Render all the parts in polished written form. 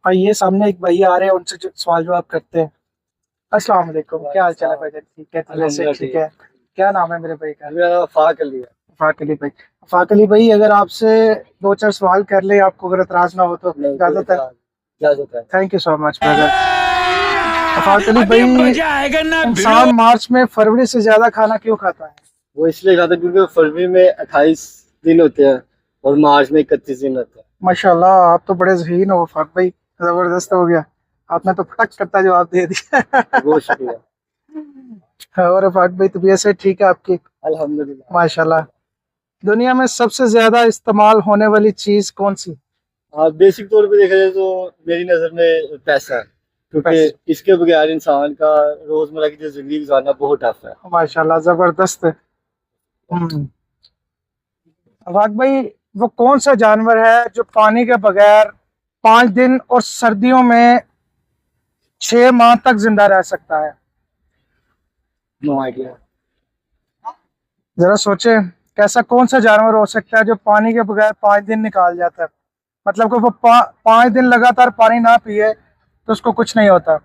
और ये सामने एक भैया आ रहे हैं, उनसे जो सवाल जवाब करते हैं। अस्सलाम वालेकुम, क्या हाल चाल है भाई? ठीक है, तबीयत से ठीक है? क्या नाम है मेरे भाई का? मेरा नाम फाक अली है। फाक अली भाई। फाक अली भाई, अगर आपसे दो चार सवाल कर ले, आपको अगर एतराज ना हो तो नहीं, कोई इजाजत है? इतराज इजाजत है। Thank you so much brother. फाक अली अभी भाई, मजा आएगा ना भिड़ो। इंसान मार्च में फरवरी से ज्यादा खाना क्यों खाता है? वो इसलिए खाता है क्योंकि फरवरी में 28 दिन होते हैं और मार्च में 31 दिन होते हैं। माशाल्लाह, आप तो बड़े ज़हीन हो फाक भाई, जबरदस्त हो गया। आपने तो फटक करता जवाब दे दिया। बहुत शुक्रिया। और फाक भाई, तबीयत से ठीक है आपकी? अल्हम्दुलिल्लाह। माशाल्लाह। दुनिया में सबसे ज्यादा इस्तेमाल होने वाली चीज कौन सी? हाँ, बेसिक तौर पे देखा जाए तो मेरी नज़र में पैसा है, क्योंकि पैसे। इसके बगैर इंसान का रोजमर्रा की जो जिंदगी गुजारना बहुत टफ है। माशाल्लाह, जबरदस्त है। हम्म। फाक भाई, वो कौन सा जानवर है जो पानी के बगैर 5 दिन और सर्दियों में 6 माह तक जिंदा रह सकता है? No idea. जरा सोचे, कैसा कौन सा जानवर हो सकता है जो पानी के बगैर 5 दिन निकाल जाता है? मतलब कि वो 5 दिन लगातार पानी ना पिए तो उसको कुछ नहीं होता।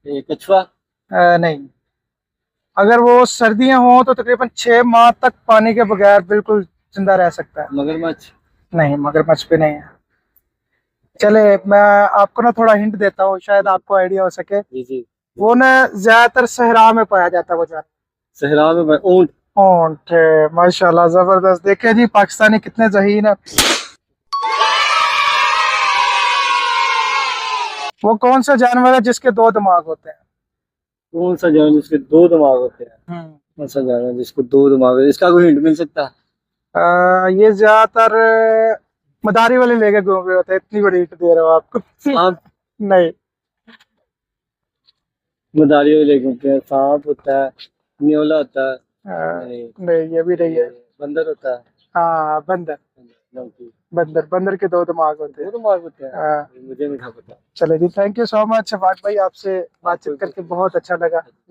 कछुआ। नहीं। अगर वो सर्दियां हो तो तकरीबन 6 माह तक पानी के बगैर बिल्कुल जिंदा रह सकता है। मगरमच्छ। नहीं, मगरमच्छ भी नहीं है। चले, मैं आपको ना थोड़ा हिंट देता हूँ, शायद आपको आइडिया हो सके। जी जी। वो ना ज्यादातर सहरा में पाया जाता है वो जानवर। सहरा में ऊंट। ऊंट। माशाल्लाह, जबरदस्त। देखे जी, पाकिस्तानी कितने ज़हीन है। वो कौन सा जानवर है जिसके 2 दिमाग होते हैं? कौन सा जानवर जिसके दो दिमाग होते हैं? हम्म। कौन सा जानवर जिसको दो दिमाग होते हैं? इसका कोई हिंट मिल सकता है? ये ज्यादातर मदारी वाले लेके घूम रहे होते हैं। इतनी बड़ी हिंट दे रहा हूँ आपको। सांप। नहीं। मदारी वाले लेके घूमते हैं, सांप होता है, न्योला होता है। अ, नहीं। नहीं, ये भी नहीं ये है। बंदर होता है। हाँ, बंदर। डंकी। बंदर, बंदर के 2 दिमाग होते दो हैं। दिमाग होते हैं? हाँ। मुझे नहीं था पता। चलो जी, thank you so much Shafaq भाई, आपसे बातचीत करके बहुत अच्छा लगा।